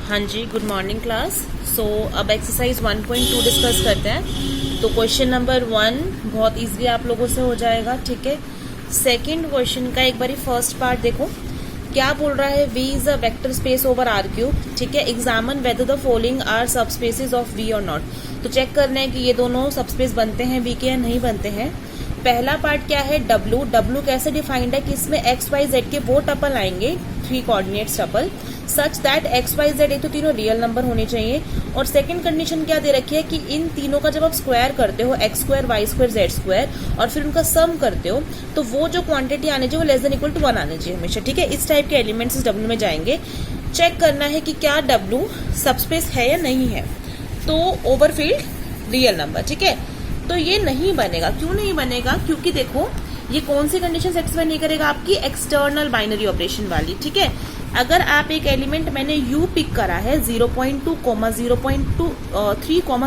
हाँ जी, good morning class. सो अब exercise 1.2 discuss करते हैं। तो क्वेश्चन नंबर 1 बहुत इजीली आप लोगों से हो जाएगा, ठीक है। सेकंड क्वेश्चन का एक बारी फर्स्ट पार्ट देखो, क्या बोल रहा है। V is a vector space over R cube, ठीक है। Examine whether the following are subspaces of V और नॉट। तो चेक करना है कि ये दोनों सबस्पेस बनते हैं V के या नहीं बनते हैं। पहला पार्ट क्या है, W कैसे डिफाइंड है कि इसमें x y z के वो टपल आएंगे, 3 coordinates tuple, such that x y z तो तीनों रियल नंबर होने चाहिए। और सेकंड कंडीशन क्या दे रखी है कि इन तीनों का जब आप स्क्वायर करते हो x square y square z square और फिर उनका सम करते हो तो वो जो क्वांटिटी आने चाहिए वो लेस देन इक्वल टू 1 आने चाहिए हमेशा, ठीक है। इस टाइप के एलिमेंट्स इस W में जाएंगे। चेक करना है कि क्या W सबस्पेस है या नहीं है। तो ओवरफील्ड रियल नंबर, ठीक है। तो ये नहीं बनेगा। क्यों नहीं बनेगा? क्योंकि देखो ये कौन सी कंडीशन सेटिस्फाई नहीं करेगा, आपकी एक्सटर्नल बाइनरी ऑपरेशन वाली, ठीक है। अगर आप एक एलिमेंट मैंने u पिक करा है 0.2, 0.3,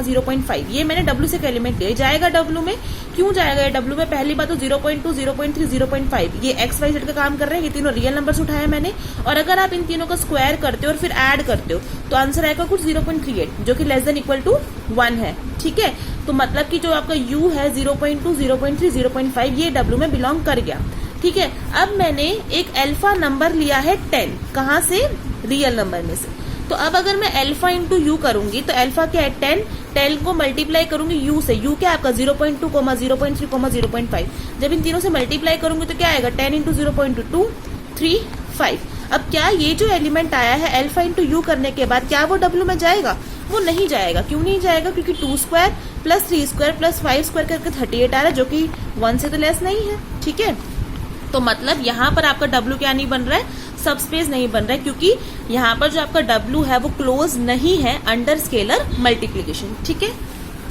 0.5, ये मैंने w से एक एलिमेंट लिया, जाएगा w में। क्यों जाएगा ये w में? पहली बात तो 0.2, 0.3, 0.5 ये x y z का काम कर रहे हैं, ये तीनों रियल नंबर्स उठाया मैंने। और अगर आप इन तीनों का स्क्वायर करते हो और फिर ऐड करते हो तो आंसर आएगा कुछ 0.38 जो कि लेस देन इक्वल टू 1 है, ठीक है। तो मतलब कि जो आपका u है 0.2, 0.3, 0.5 ये w में बिलोंग कर गया, ठीक है। अब मैंने एक अल्फा नंबर लिया है 10, कहां से? रियल नंबर में से। तो अब अगर मैं अल्फा इंटू यू करूंगी तो अल्फा क्या है 10 को मल्टीप्लाई करूंगी यू से। यू क्या आपका 0.2, 0.3, 0.5। जब इन तीनों से मल्टीप्लाई करूंगी तो क्या आएगा 10 इंटू 0.2, 2, 3, 5। अब क्या ये जो एलिमेंट आया है अल्फा इंटू यू करने के बाद क्या वो डब्ल्यू में जाएगा? वो नहीं जाएगा। क्यों नहीं जाएगा? क्योंकि 2 square plus 3 square plus 5 square करके 38 आ रहा है जो कि 1 से तो लेस नहीं है, ठीक है। तो मतलब यहाँ पर आपका W क्या नहीं बन रहा है? सबस्पेस नहीं बन रहा है, क्योंकि यहाँ पर जो आपका W है वो क्लोज नहीं है अंडर स्केलर मल्टीप्लीकेशन, ठीक है।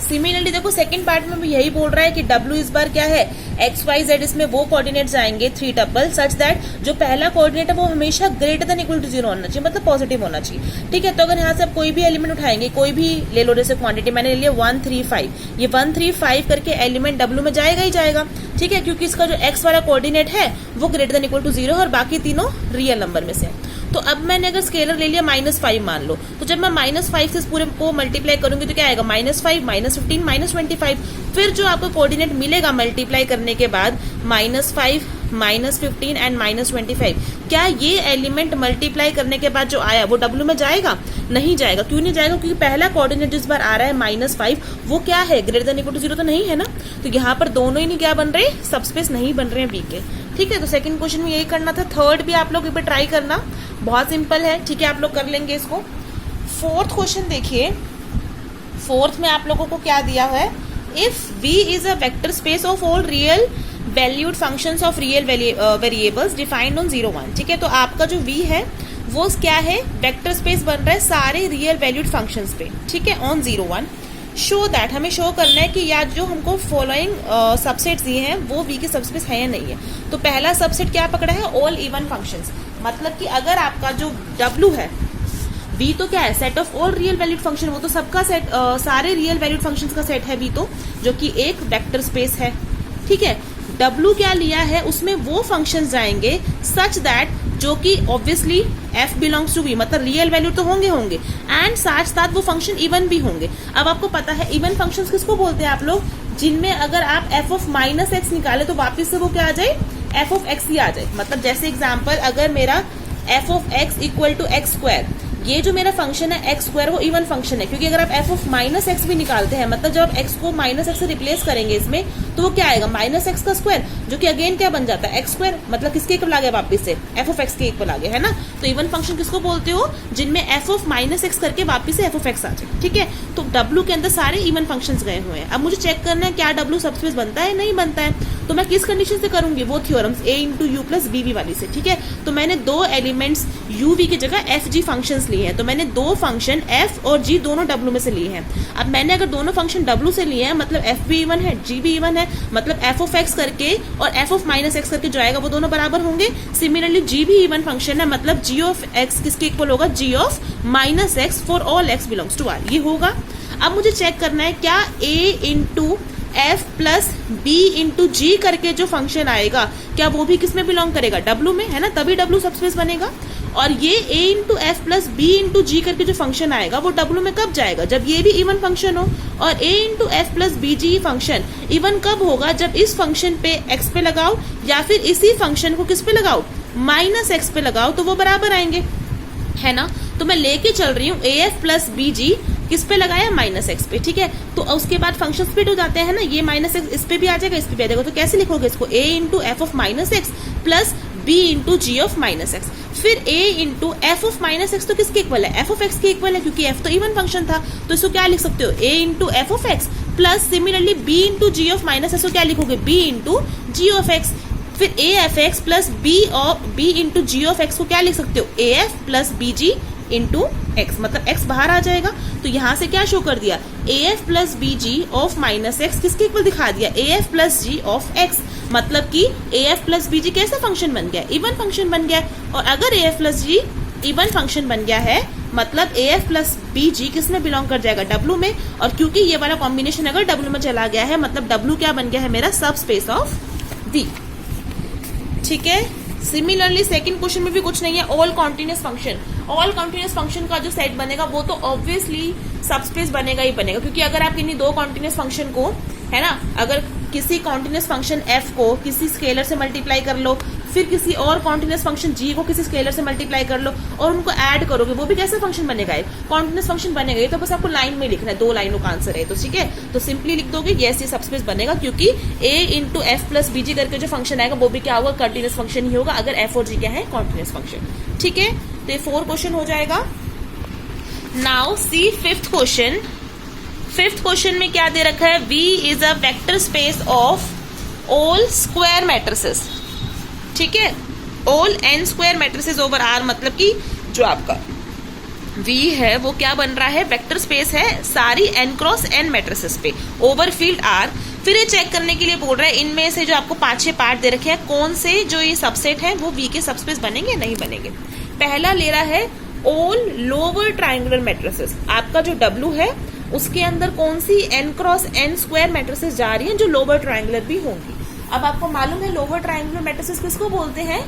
सिमिलरली देखो सेकंड पार्ट में भी यही बोल रहा है कि W इस बार क्या है x y z, इसमें वो कोऑर्डिनेट्स आएंगे 3 टपल सच दैट जो पहला कोऑर्डिनेट है वो हमेशा ग्रेटर देन इक्वल टू 0 होना चाहिए, मतलब पॉजिटिव होना चाहिए, ठीक है। तो अगर यहाँ से आप कोई भी एलिमेंट उठाएंगे, कोई भी ले लो, जैसे क्वांटिटी मैंने ले लिया 135, ये 135 करके एलिमेंट W में जाएगा ही जाएगा, ठीक है, क्योंकि इसका जो x वाला कोऑर्डिनेट है वो ग्रेटर देन इक्वल टू 0 और बाकी तीनों रियल नंबर में से। तो अब मैंने अगर स्केलर ले लिया -5 मान लो, तो जब मैं -5 से इस पूरे को मल्टीप्लाई करूंगी तो क्या आएगा -5, -15, -25। फिर जो आपको कोऑर्डिनेट मिलेगा मल्टीप्लाई करने के बाद -5, -15 एंड -25, क्या ये एलिमेंट मल्टीप्लाई करने के बाद जो आया वो W में जाएगा? नहीं जाएगा। क्यों नहीं जाएगा? क्योंकि पहला कोऑर्डिनेट जिस बार आ रहा है -5 वो क्या है? ग्रेटर देन इक्वल टू 0 तो नहीं है ना। तो यहाँ पर दोनों ही नहीं क्या बन रहे? सबस्पेस नहीं बन रहे हैं V के, ठीक है। तो सेकंड क्वेश्चन में यही करना था। थर्ड भी आप लोग एक बार ट्राई करना, बहुत सिंपल है, ठीक है, आप लोग कर लेंगे इसको। फोर्थ क्वेश्चन देखिए, फोर्थ में आप लोगों को क्या दिया है, if V is a vector space of all real valued functions of real variables defined on 0, 1, ठीक है। तो आपका जो V है वो क्या है? वेक्टर स्पेस बन रहा है सारे रियल वैल्यूड फंक्शंस पे, ठीक है, ऑन 0, 1। शो दैट, हमें शो करना है कि या जो हमको फॉलोइंग सबसेट्स दिए हैं वो V के सबस्पेस है या नहीं है। तो पहला सबसेट क्या पकड़ा है? ऑल इवन फंक्शंस, मतलब कि अगर आपका जो W है V तो क्या है? Set of all real valued function, वो तो सबका सेट, सारे रियल वैल्यूड फंक्शंस का सेट है V तो, जो कि एक वेक्टर स्पेस है, ठीक है। W क्या लिया है? उसमें वो फंक्शंस जाएंगे सच दैट जो कि obviously f belongs to V, मतलब रियल वैल्यू तो होंगे एंड साथ साथ वो फंक्शन इवन भी होंगे। अब आपको पता है इवन फंक्शंस किसको बोलते हैं आप लोग? जिनमें अगर आप f ऑफ -x निकाले तो वापिस से वो क्या आ जाए? f ऑफ x ही आ जाए। मतलब जैसे एग्जाम्पल, अगर मेरा f of x equal to x square, ये जो मेरा फंक्शन है x स्क्वायर वो इवन फंक्शन है, क्योंकि अगर आप f ऑफ -x भी निकालते हैं, मतलब जब आप x को -x से रिप्लेस करेंगे इसमें तो वो क्या आएगा? -x का स्क्वायर, जो कि अगेन क्या बन जाता है? x स्क्वायर, मतलब किसके इक्वल आ गया? वापिस से f ऑफ x के इक्वल आ गया, है ना। तो इवन फंक्शन किसको बोलते हो? जिनमें f ऑफ -x करके वापिस से f ऑफ x आ जाए, ठीक है। तो W के अंदर सारे इवन फंक्शंस गए हुए हैं। अब मुझे चेक करना है क्या W सबस्पेस बनता है नहीं बनता है। तो मैं किस कंडीशन से करूंगी? वो theorems a into you plus bv वाली से, ठीक है। तो मैंने दो एलिमेंट्स u v की जगह f g फंक्शंस लिए हैं, तो मैंने दो फंक्शन f और g दोनों W में से लिए हैं। अब मैंने अगर दोनों फंक्शन W से लिए हैं, मतलब f भी इवन है g भी इवन है, मतलब f ऑफ x करके और f ऑफ -x करके जो आएगा वो दोनों बराबर होंगे। सिमिलरली g भी इवन फंक्शन है, मतलब g ऑफ x किसके इक्वल होगा? g of -x for all x belongs to r, ये होगा। अब मुझे चेक करना है क्या a into f plus b into g करके जो फंक्शन आएगा क्या वो भी किस में बिलोंग करेगा? W में, है ना, तभी W सबस्पेस बनेगा। और ये a into f plus b into g करके जो फंक्शन आएगा वो W में कब जाएगा, जब ये भी इवन फंक्शन हो। और a into f plus b g function even कब होगा, जब इस फंक्शन पे x पे लगाओ या फिर इसी फंक्शन को किस पे लगाओ, माइनस एक्स पे लगाओ, तो वो बराबर आएंगे, है ना। तो मैं लेके चल रही हूँ ए एफ प्लस बी जी किस पे लगाया, माइनस एक्स पे, ठीक है। तो उसके बाद फंक्शन स्प्लिट हो जाते हैं ना, ये माइनस एक्स इस पे भी आ जाएगा, इस पे भी आ जाएगा। तो कैसे लिखोगे इसको, a into f of minus x plus b into g of minus x. फिर a into f of minus x तो किसके इक्वल है, f ऑफ x के इक्वल है, क्योंकि f तो इवन फंक्शन था। तो इसको क्या लिख सकते हो, a into f of x plus similarly b into g of minus x को क्या लिखोगे, b into g of x. फिर a f x plus b into g of x को क्या लिख सकते हो, a f plus b g into x, मतलब x बाहर आ जाएगा। तो यहाँ से क्या शो कर दिया, a f plus b g of minus x किसके इक्वल दिखा दिया, a f plus g of x. मतलब कि a f plus b g कैसा फंक्शन बन गया, इवन फंक्शन बन गया। और अगर a f plus g even function बन गया है, मतलब a f plus b g किस में बिलोंग कर जाएगा, W में। और क्योंकि ये वाला कॉम्बिनेशन अगर W में चला गया है, मतलब W क्या बन गया है मेरा, सब स्पेस ऑफ V, ठीक है। सिमिलरली सेकंड क्वेश्चन में भी कुछ नहीं है, all continuous function. All continuous function का जो सेट बनेगा वो तो ऑब्वियसली सबस्पेस बनेगा ही बनेगा, क्योंकि अगर आप किन्हीं दो कॉन्टिन्यूस फंक्शन को, है ना, अगर किसी कॉन्टिन्यूस फंक्शन f को किसी स्केलर से मल्टीप्लाई कर लो, फिर किसी और कॉन्टिन्यूस फंक्शन g को किसी स्केलर से मल्टीप्लाई कर लो और उनको ऐड करोगे, वो भी कैसा फंक्शन बनेगा, कॉन्टिन्यूस फंक्शन बनेगा। ये तो बस आपको लाइन में लिखना है, 2 लाइनों का आंसर है, तो ठीक है। तो सिंपली लिख दोगे यस, ये सबस्पेस बनेगा, क्योंकि a into f plus b g करके जो फंक्शन आएगा वो भी क्या होगा, कंटिन्यूस फंक्शन ही होगा, अगर f और g क्या है, कॉन्टिन्यूस फंक्शन, ठीक है। तो ये 4 क्वेश्चन हो जाएगा। Now C fifth question. Fifth question में क्या दे रखा है, V is a vector space of all square matrices, ठीक है, all n square matrices over R। मतलब कि जो आपका V है वो क्या बन रहा है, वेक्टर स्पेस है सारी n क्रॉस n मैट्रिसेस पे ओवर फील्ड R। फिर ये चेक करने के लिए बोल रहा है इनमें से जो आपको 5-6 पार्ट दे रखे हैं, कौन से जो ये सबसेट है वो V के सबस्पेस बनेंगे, नहीं बनेंगे। पहला ले रहा है ऑल लोअर ट्राइंगुलर मैट्रिसेस, आपका जो W है उसके अंदर कौन सी n cross n square matrices जा रही हैं जो लोअर ट्राइंगुलर भी होंगी। अब आपको मालूम है लोअर ट्राइंगुलर मैट्रिसेस किसको बोलते हैं,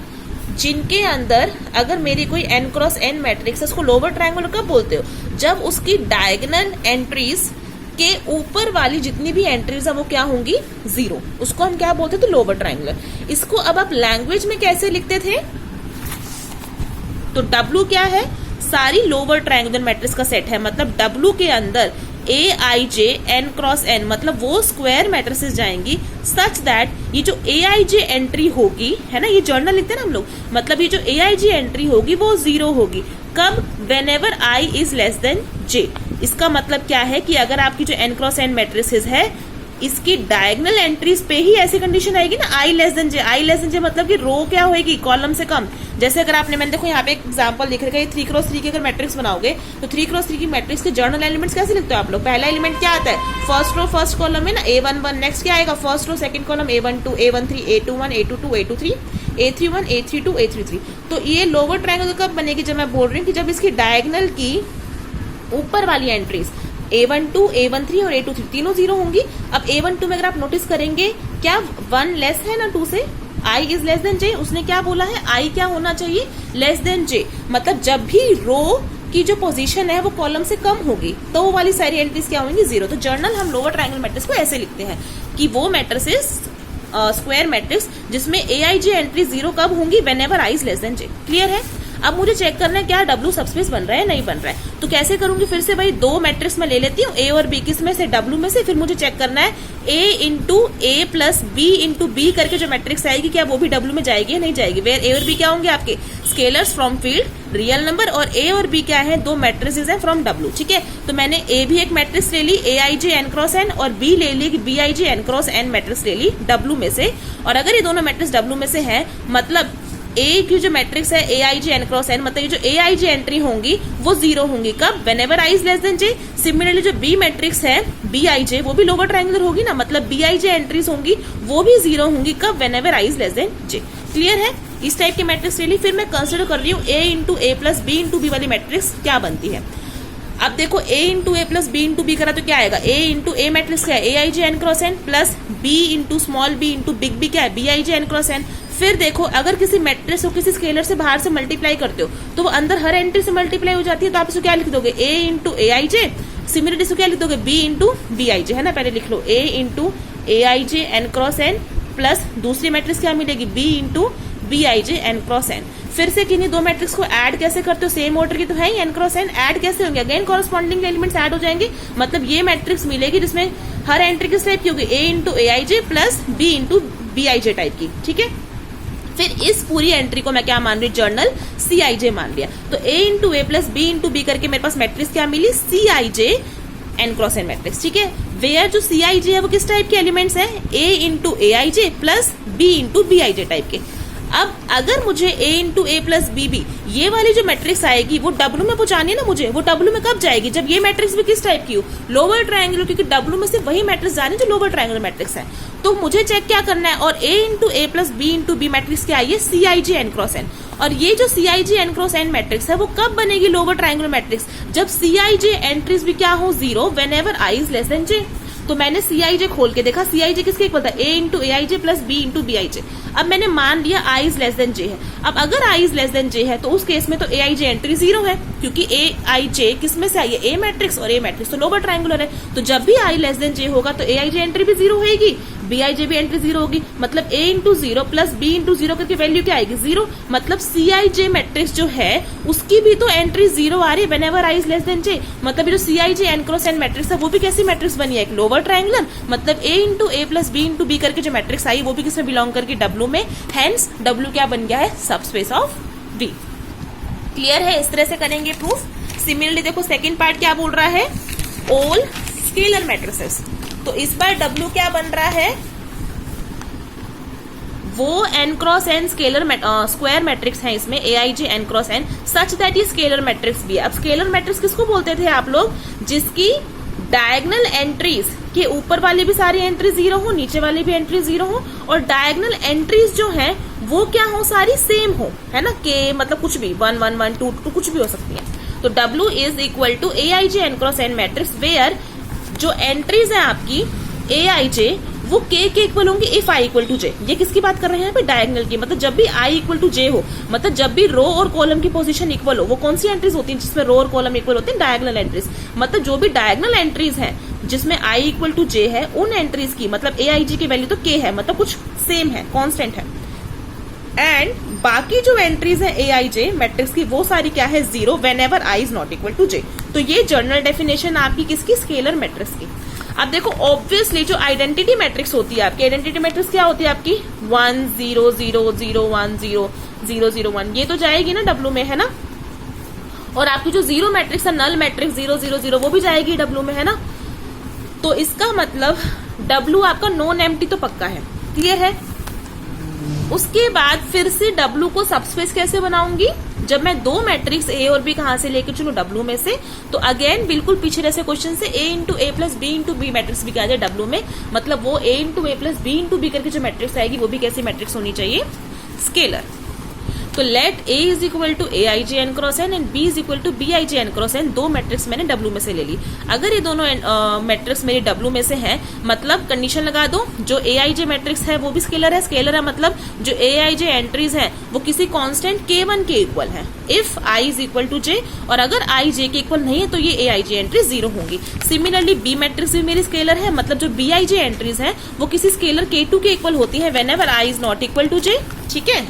जिनके अंदर अगर मेरी कोई n क्रॉस n मैट्रिक्स है, उसको लोअर ट्राइंगुलर कब बोलते हो, जब उसकी डायगोनल एंट्रीज के ऊपर वाली जितनी भी एंट्रीज है वो क्या होंगी, 0, उसको हम क्या बोलते थे, लोअर ट्राइंगुलर। इसको अब आप लैंग्वेज में कैसे लिखते थे, तो W क्या है, सारी लोअर ट्राइंगुलर मैट्रिक्स का सेट है, मतलब W के अंदर Aij n क्रॉस n, मतलब वो स्क्वायर मैट्रिसेस जाएंगी सच दैट ये जो Aij एंट्री होगी, है ना, ये जर्नल लिखते हैं ना हम लोग, मतलब ये जो Aij एंट्री होगी वो 0 होगी, कब, when ever I is less than J। इसका मतलब क्या है कि अगर आपकी जो n क्रॉस n मैट्रिसेस है, इसकी डायगोनल एंट्रीज पे ही ऐसी कंडीशन आएगी ना, I less than J। I less than J मतलब कि रो क्या होगी, कॉलम से कम। जैसे अगर आपने, मैंने देखो यहाँ पे एक एग्जांपल लिख रखा है, 3 क्रॉस 3 की अगर मैट्रिक्स बनाओगे तो 3 क्रॉस 3 की मैट्रिक्स के जर्नल एलिमेंट्स कैसे लिखते हो आप लोग, पहला एलिमेंट क्या आता है, फर्स्ट रो फर्स्ट कॉलम में ना A11, नेक्स्ट क्या आएगा, first row second column A12, A13, A21, A22, A23, A31, A32, A33। तो ये लोअर ट्रायंगल कब बनेगी, जब मैं बोल रही हूँ कि जब इसकी डायगोनल की ऊपर वाली एंट्रीज A12, A13 और A23 तीनों 0 होंगी। अब A12 में अगर आप नोटिस करेंगे क्या 1 लेस है ना 2 से, I is less than J, उसने क्या बोला है, I क्या होना चाहिए, लेस देन J। मतलब जब भी रो की जो पोजीशन है वो कॉलम से कम होगी तो वो वाली सारी एंट्रीज क्या होंगी, 0। तो जर्नल हम लोअर ट्रायंगल मैट्रिक्स को ऐसे लिखते हैं कि वो मैट्रिसेस स्क्वायर मैट्रिक्स जिसमें Aij एंट्री 0 कब होंगी, when ever I is less than J। Clear है। अब मुझे चेक करना है क्या W सबस्पेस बन रहा है, नहीं बन रहा है, तो कैसे करूंगी, फिर से भाई 2 मैट्रिक्स में ले लेती हूँ, A और B, किस में से, W में से। फिर मुझे चेक करना है A into A plus B into B करके जो मैट्रिक्स आएगी क्या वो भी W में जाएगी या नहीं जाएगी। वेयर A और B क्या होंगे आपके scalars from field real number, और A और B क्या है, 2 मैट्रिसेस हैं फ्रॉम W, ठीक है। तो मैंने A भी एक मैट्रिक्स ले ली Aij n क्रॉस n, और B ले ली Bij n cross n matrix ले ली W में से। और अगर ये दोनों मैट्रिक्स W में से है, मतलब A की जो मैट्रिक्स है Aij n क्रॉस n, मतलब ये जो Aij एंट्री होंगी वो 0 होंगी कब, whenever I is less than J। Similarly जो B मैट्रिक्स है Bij वो भी लोअर ट्रायंगुलर होगी ना, मतलब Bij एंट्रीज होंगी वो भी 0 होंगी कब, whenever I is less than J। Clear है। इस टाइप की मैट्रिक्स ले ली। फिर मैं कंसिडर कर रही हूँ A into A plus B into B वाली मैट्रिक्स क्या बनती है। अब देखो A into A plus B into B करा तो क्या आएगा, A इंटू A मैट्रिक्स क्या है Aij n cross n plus B into small b into big B क्या है Bij n क्रॉस n। फिर देखो अगर किसी मैट्रिक्स को किसी स्केलर से बाहर से मल्टीप्लाई करते हो तो वो अंदर हर एंट्री से मल्टीप्लाई हो जाती है, तो आप इसको क्या लिख दोगे, a into a i j. Similarly इसको क्या लिख दोगे, b into b i j, है ना, पहले लिख लो a into a i j n cross n plus दूसरी मैट्रिक्स क्या मिलेगी, b into b i j n cross n. फिर से किन्हीं दो मैट्रिक्स को ऐड कैसे करते हो, सेम ऑर्डर की तो है ही, एन क्रॉस एन ऐड कैसे होंगे, अगेन कॉरस्पॉन्डिंग एलिमेंट्स ऐड हो जाएंगे, मतलब ये मैट्रिक्स मिलेगी जिसमें हर एंट्री किस टाइप की होगी, a into a i j plus b into b i j type की, ठीक है। फिर इस पूरी एंट्री को मैं क्या मान रही हूँ, जर्नल सी आई जे मान लिया, तो a into a plus b into b करके मेरे पास मैट्रिक्स क्या मिली, c i j n cross n matrix, ठीक है। वेयर जो सी आई जे है वो किस टाइप के एलिमेंट्स हैं, a into a i j plus b into b i j type के। अब अगर मुझे a into a plus b ये वाली जो मैट्रिक्स आएगी वो W में पहुंचानी है ना मुझे, वो W में कब जाएगी, जब ये मैट्रिक्स भी किस टाइप की हो, लोअर ट्रायंगुलर, क्योंकि W में से वही मैट्रिक्स जा रही है जो लोअर ट्रायंगुलर मैट्रिक्स है। तो मुझे चेक क्या करना है, और a into a plus b into b matrix क्या आई है, c i j n cross n. और ये जो c i j n cross n matrix है वो कब बनेगी लोअर ट्रायंगुलर मैट्रिक्स, जब सी आई जे एंट्रीज भी क्या हो, 0 whenever i is less than j. तो मैंने सी आई जे खोल के देखा, सी आई जे किसके इक्वल था, a into a i j plus b into b i j. अब मैंने मान लिया i is less than j है। अब अगर i is less than j है तो उस केस में तो ए आई जे एंट्री 0 है, क्योंकि ए आई जे किस में से आई है, a मैट्रिक्स, और a मैट्रिक्स तो लोअर ट्रायंगुलर है, तो जब भी i लेस देन j होगा तो ए आई जे एंट्री भी 0 होगी, बी आई जे भी एंट्री 0 होगी, मतलब a into 0 plus b into 0 करके वैल्यू क्या आएगी, 0। मतलब सी आई जे मैट्रिक्स जो है उसकी भी तो एंट्री 0 आ रही है whenever i is less than j। मतलब जो c i j n cross n matrix है वो भी कैसी मैट्रिक्स बनी है, एक लोअर ट्रायंगुलर, मतलब a into a plus b into b करके जो मैट्रिक्स आई वो भी किसमें बिलोंग करके, W में, हेंस W क्या बन गया है, सबस्पेस ऑफ V। क्लियर है, इस तरह से करेंगे प्रूफ। सिमिलरली देखो सेकंड पार्ट क्या बोल रहा है, ऑल स्केलर मैट्रिसेस, तो इस बार W क्या बन रहा है, वो n cross n scalar square matrix है, इसमें a i j n cross n such that ये स्केलर मैट्रिक्स भी है। अब स्केलर मैट्रिक्स किसको बोलते थे आप लोग, जिसकी डायगोनल एंट्रीज के ऊपर वाली भी सारी एंट्री 0 हो, नीचे वाली भी एंट्री 0 हो, और डायगोनल एंट्रीज जो है वो क्या हो, सारी सेम हो, है ना, के मतलब कुछ भी 1 1 1 2 2 कुछ भी हो सकती है। तो W is equal to a i j n cross n matrix where जो एंट्रीज है आपकी ए आई जे वो के इक्वल होंगी if i equal to j. ये किसकी बात कर रहे हैं यहाँ पे, डायगोनल की, मतलब जब भी आई इक्वल टू जे हो, मतलब जब भी रो और कॉलम की पोजीशन इक्वल हो। वो कौन सी एंट्रीज होती हैं जिसमें रो और कॉलम इक्वल होते हैं, डायगोनल एंट्रीज। मतलब जो भी डायगोनल एंट्रीज हैं जिसमें आई इक्वल टू जे है उन एंट्रीज की, मतलब ए आई जी की वैल्यू तो के है, मतलब कुछ सेम है, कॉन्स्टेंट है, एंड बाकी जो एंट्रीज है ए आई जे मैट्रिक्स की वो सारी क्या है, 0 whenever i is not equal to j. तो ये जनरल डेफिनेशन आपकी किसकी, स्केलर मैट्रिक्स की। अब देखो ऑब्वियसली जो आइडेंटिटी मैट्रिक्स होती है आपकी, आइडेंटिटी मैट्रिक्स क्या होती है आपकी, 1 0 0 0 1 0 0 0 1, ये तो जाएगी ना W में, है ना। और आपकी जो जीरो मैट्रिक्स है, नल मैट्रिक्स 0 0 0, वो भी जाएगी W में, है ना। तो इसका मतलब W आपका नॉन एम्प्टी तो पक्का है, क्लियर है। उसके बाद फिर से W को सबस्पेस कैसे बनाऊंगी, जब मैं दो मैट्रिक्स A और B कहां से लेके चलूं, W में से। तो अगेन बिल्कुल पीछे जैसे क्वेश्चन से A into a plus b into b matrix भी क्या जाए W में, मतलब वो A into a plus b into b करके जो मैट्रिक्स आएगी वो भी कैसी मैट्रिक्स होनी चाहिए, स्केलर। तो let A is equal to a i j n cross n and B is equal to b i j n cross n. दो मैट्रिक्स मैंने W में से ले ली। अगर ये दोनों मैट्रिक्स मेरी W में से है, मतलब कंडीशन लगा दो, जो ए आई जे मैट्रिक्स है वो भी स्केलर है। स्केलर है मतलब जो ए आई जे एंट्रीज है वो किसी कांस्टेंट K1 के इक्वल है if I is equal to J, और अगर I J के इक्वल नहीं है तो ये ए आई जे एंट्रीज 0 होंगी। सिमिलरली B मैट्रिक्स भी मेरी स्केलर है, मतलब जो बी आई जे एंट्रीज है वो किसी स्केलर K2 के इक्वल होती है whenever I is not equal to J, ठीक है,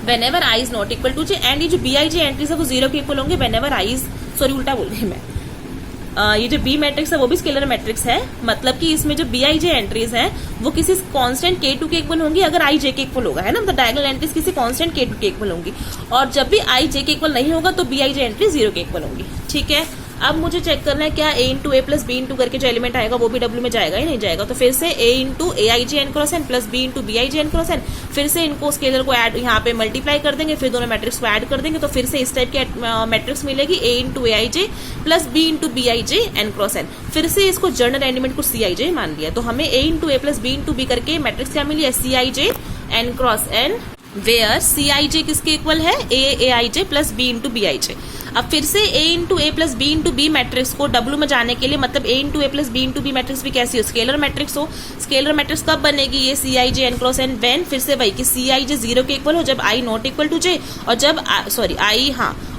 whenever I is not equal to J। And ये जो बी आई जे एंट्रीज है वो 0 के इक्वल होंगे whenever I is, सॉरी उल्टा बोल रही मैं, ये जो बी मैट्रिक्स है वो भी स्केलर मैट्रिक्स है, मतलब कि इसमें जो बी आई जे एंट्रीज है वो किसी कांस्टेंट K2 के इक्वल होंगी अगर I J के इक्वल होगा, है ना, मतलब डायगोनल एंट्रीज किसी कांस्टेंट K2 के इक्वल होंगी, और जब भी I J के इक्वल नहीं होगा तो बी आई जे एंट्री 0 के इक्वल होंगी, ठीक है। अब मुझे चेक करना है क्या A into a plus b into करके जो एलिमेंट आएगा वो भी W में जाएगा ही नहीं जाएगा। तो फिर से A into a i j n cross n plus b into b i j n cross n, फिर से इनको स्केलर को ऐड यहाँ पे मल्टीप्लाई कर देंगे, फिर दोनों मैट्रिक्स को ऐड कर देंगे, तो फिर से इस टाइप की मैट्रिक्स मिलेगी A into a i j plus b into b i j n cross n. फिर से इसको जर्नल एलिमेंट को सी आई जे मान लिया, तो हमें A into a plus b into b करके मैट्रिक्स क्या मिली है, c i j n cross n, where c i j किसके इक्वल है, a i j plus b into b i j. अब फिर से a into a plus b into b matrix को W में जाने के लिए, मतलब a into a plus b into b matrix भी कैसी हो, स्केलर मैट्रिक्स हो। स्केलर मैट्रिक्स कब बनेगी, ये Cij n cross n when, फिर से वही कि Cij 0 के इक्वल हो जब i not equal to j, और जब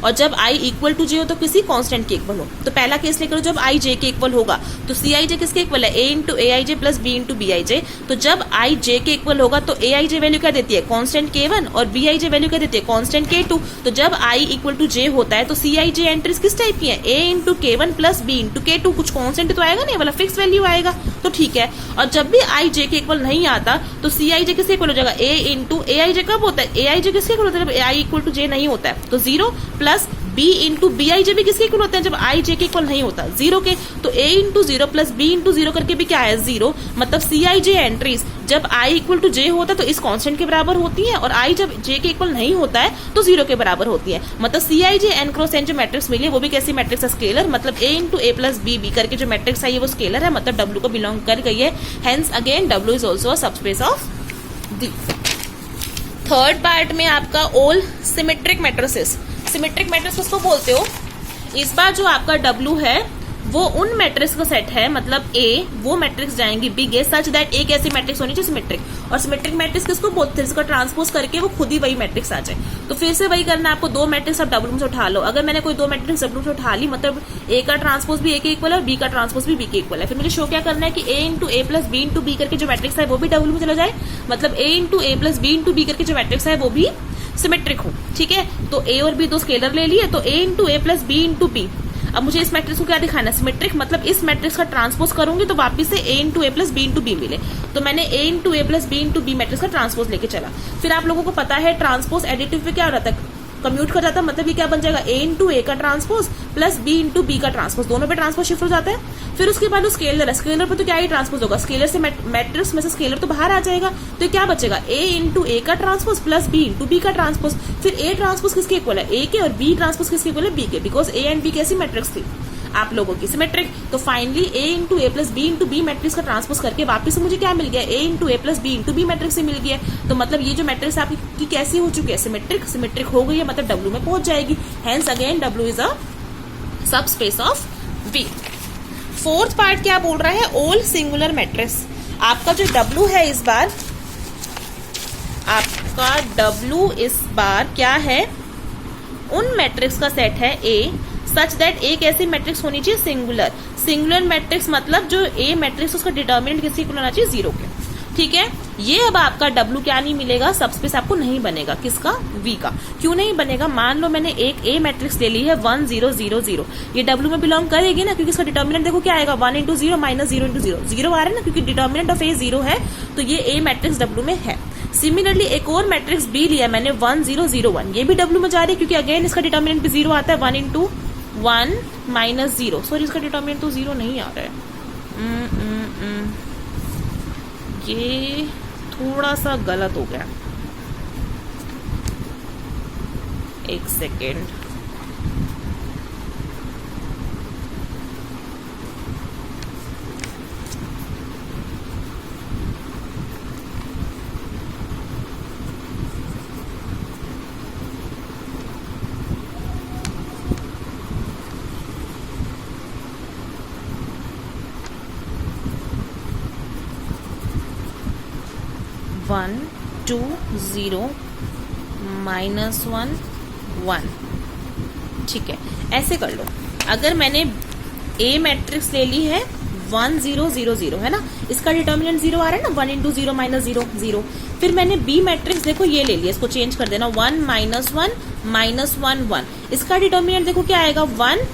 और जब i इक्वल टू j हो तो किसी कांस्टेंट के इक्वल हो। तो पहला केस लेकर जब i j के इक्वल होगा, तो Cij किसके इक्वल है, a into a i j plus b into b i j. तो जब i j के इक्वल होगा तो ए आई जे वैल्यू क्या देती है, कांस्टेंट k1, और बी आई जे वैल्यू क्या देती है, कांस्टेंट k2। तो जब i इक्वल टू j होता है तो Cij एंट्रीज किस टाइप की है, a into k1 plus b into k2, कुछ कांस्टेंट तो आएगा नहीं, वाला फिक्स वैल्यू आएगा, तो ठीक है। और जब भी i j के इक्वल नहीं आता तो Cij किसके इक्वल हो जाएगा, a इंटू ए आई जे। कब होता है, ए आई जे किसके इक्वल होता है, जब i इक्वल टू j नहीं होता है, तो 0 plus b into b i j भी किसके इक्वल होते हैं, जब i j के इक्वल नहीं होता 0 के। तो a into 0 plus b into 0 करके भी क्या है, 0। मतलब Cij एंट्रीज जब i इक्वल टू j होता है तो इस कांस्टेंट के बराबर होती है, और i जब j के इक्वल नहीं होता है तो 0 के बराबर होती है। मतलब Cij n क्रॉस n जो मैट्रिक्स मिली है वो भी कैसी मैट्रिक्स है, स्केलर। मतलब a into a plus b b करके जो मैट्रिक्स है वो स्केलर है, मतलब W को बिलोंग कर गई है। Hence again W is also a subspace of D। Third part में आपका all symmetric matrices. Symmetric matrix किसको बोलते हो, इस बार जो आपका W है वो उन मैट्रिक्स का सेट है, मतलब A वो मैट्रिक्स जाएंगी बिग ए सच दैट एक ऐसी मैट्रिक्स होनी चाहिए सिमेट्रिक। और सिमेट्रिक मैट्रिक्स किसको बोलते हैं, इसका ट्रांसपोज करके वो खुद ही वही मैट्रिक्स आ जाए। तो फिर से वही करना है आपको, दो मैट्रिक्स आप W में से उठा लो। अगर मैंने कोई दो मैट्रिक्स W में से उठा ली, मतलब A का ट्रांसपोज भी A के इक्वल है और B का ट्रांसपोज भी B के इक्वल है। फिर मुझे शो क्या करना है कि A into a plus b into b करके जो मैट्रिक्स है वो भी W में चला जाए, मतलब A into a plus b into b करके जो मैट्रिक्स है वो भी सिमेट्रिक हो। ठीक है, तो A और B दो स्केलर ले लिए, तो A into a plus b into b. अब मुझे इस मैट्रिक्स को क्या दिखाना है, सिमेट्रिक। मतलब इस मैट्रिक्स का ट्रांसपोज करूंगी तो वापिस से A into a plus b into b मिले। तो मैंने A into a plus b into b matrix का ट्रांसपोज लेके चला। फिर आप लोगों को पता है ट्रांसपोज एडिटिव पे क्या हो रहा था, कम्यूट कर जाता है। मतलब ये क्या बन जाएगा, A इंटू ए का transpose plus B into b का ट्रांसपोज, दोनों पे ट्रांसपोज शिफ्ट हो जाता है। फिर उसके बाद वो स्केलर है, स्केलर पे तो क्या ही ट्रांसपोज होगा, स्केलर से मैट्रिक्स में से स्केलर तो बाहर आ जाएगा। तो क्या बचेगा, A इंटू ए का transpose plus B into b का ट्रांसपोज। फिर A ट्रांसपोज किसके इक्वल है, A के, और B ट्रांसपोज किसके इक्वल है, B के, बिकॉज A एंड B कैसी मैट्रिक्स थी आप लोगों की, सिमेट्रिक। तो finally A into a plus b into b matrix का ट्रांसपोज करके वापस से मुझे क्या मिल गया, A into a plus b into b matrix से मिल गया। तो मतलब ये जो मैट्रिक्स आपकी कैसी हो चुकी है, सिमेट्रिक, सिमेट्रिक हो गई है, मतलब W में पहुंच जाएगी। Hence again W is a subspace of V। Fourth part क्या बोल रहा है, ऑल सिंगुलर मैट्रिक्स। आपका जो W है इस बार, आपका W इस बार क्या है, उन मैट्रिक्स का सेट है A सच दैट एक ऐसी मैट्रिक्स होनी चाहिए सिंगुलर। सिंगुलर मैट्रिक्स मतलब जो A मैट्रिक्स उसका डिटर्मिनेंट किसके इक्वल होना चाहिए, 0 के। ठीक है, ये अब आपका W क्या नहीं मिलेगा, सबस्पेस आपको नहीं बनेगा, किसका, V का। क्यों नहीं बनेगा, मान लो मैंने एक A मैट्रिक्स ले ली है 1 0 0 0, ये W में बिलोंग करेगी ना, क्योंकि इसका डिटर्मिनेंट देखो क्या आएगा, 1 इंटू 0 माइनस 0 इंटू 0, 0 आ रहा है ना, क्योंकि डिटर्मिनेंट ऑफ A 0 है, तो ये A मैट्रिक्स W में है। सिमिलरली एक और मैट्रिक्स B लिया मैंने 1 0 0 1, ये भी W में जा रही है, क्योंकि अगेन इसका डिटर्मिनेंट भी 0 आता है, 1 इंटू 1 माइनस 0, सॉरी इसका डिटर्मिनेंट तो 0 नहीं आ रहा है, ये थोड़ा सा गलत हो गया, एक सेकेंड। वन 2 0 माइनस 1 1, ठीक है, ऐसे कर लो। अगर मैंने A मैट्रिक्स ले ली है 1 0 0 0, है ना, इसका डिटर्मिनेंट 0 आ रहा है ना, 1 इंटू 0 माइनस 0 0। फिर मैंने B मैट्रिक्स देखो ये ले लिया, इसको चेंज कर देना, 1 माइनस 1 माइनस 1 1, इसका डिटर्मिनेंट देखो क्या आएगा, 1,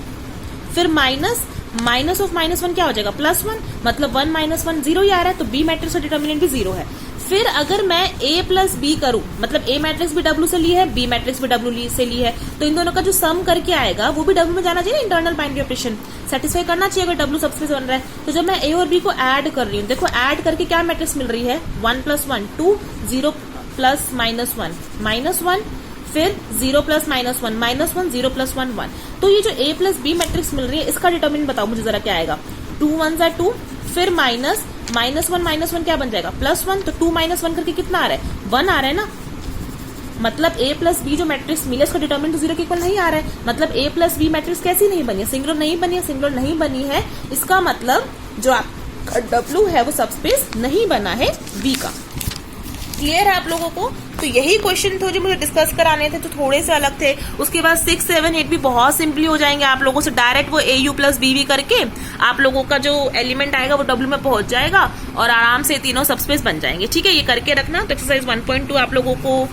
फिर माइनस ऑफ माइनस 1 क्या हो जाएगा, प्लस 1, मतलब 1 माइनस 1 0 ही आ रहा है, तो B मैट्रिक्स का डिटर्मिनेंट भी 0 है। फिर अगर मैं A प्लस बी करूं, मतलब A मैट्रिक्स भी W से ली है, B मैट्रिक्स भी W से ली है, तो इन दोनों का जो सम करके आएगा वो भी W में जाना चाहिए, इंटरनल बाइनरी ऑपरेशन सेटिस्फाई करना चाहिए अगर W सबस्पेस बन रहा है। तो जब मैं A और B को ऐड कर रही हूँ, देखो ऐड करके क्या मैट्रिक्स मिल रही है, 1 प्लस 1 2, 0 प्लस माइनस 1 माइनस 1, फिर 0 प्लस माइनस 1 माइनस 1, 0 प्लस 1 1। तो ये जो A प्लस B मैट्रिक्स मिल रही है, इसका डिटर्मिनेंट बताओ मुझे जरा क्या आएगा, 2 1 जा 2, फिर माइनस 1 क्या बन जाएगा, प्लस 1, तो 2 माइनस 1 करके कितना आ रहा है, 1 आ रहा है ना, मतलब A प्लस बी जो मैट्रिक्स मिले उसका डिटर्मिनेंट तो 0 के इक्वल नहीं आ रहा है, मतलब A प्लस बी मैट्रिक्स कैसी नहीं बनी है, सिंगुलर नहीं बनी है, सिंगुलर नहीं बनी है, इसका मतलब जो आपका W है वो सबस्पेस नहीं बना है V का। क्लियर है आप लोगों को? तो यही क्वेश्चन थे जो मुझे डिस्कस कराने थे, तो थोड़े से अलग थे। उसके बाद 6, 7, 8 भी बहुत सिंपली हो जाएंगे आप लोगों से, डायरेक्ट वो AU प्लस BV करके आप लोगों का जो एलिमेंट आएगा वो W में पहुंच जाएगा और आराम से तीनों सबस्पेस बन जाएंगे। ठीक है, ये करके रखना। तो एक्सरसाइज 1.2 आप लोगों को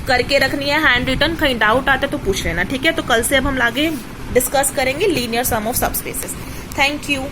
करके रखनी है हैंड रिटन, कहीं डाउट आता है तो पूछ लेना। ठीक है, तो कल से अब हम आगे डिस्कस करेंगे linear sum of subspaces. Thank you.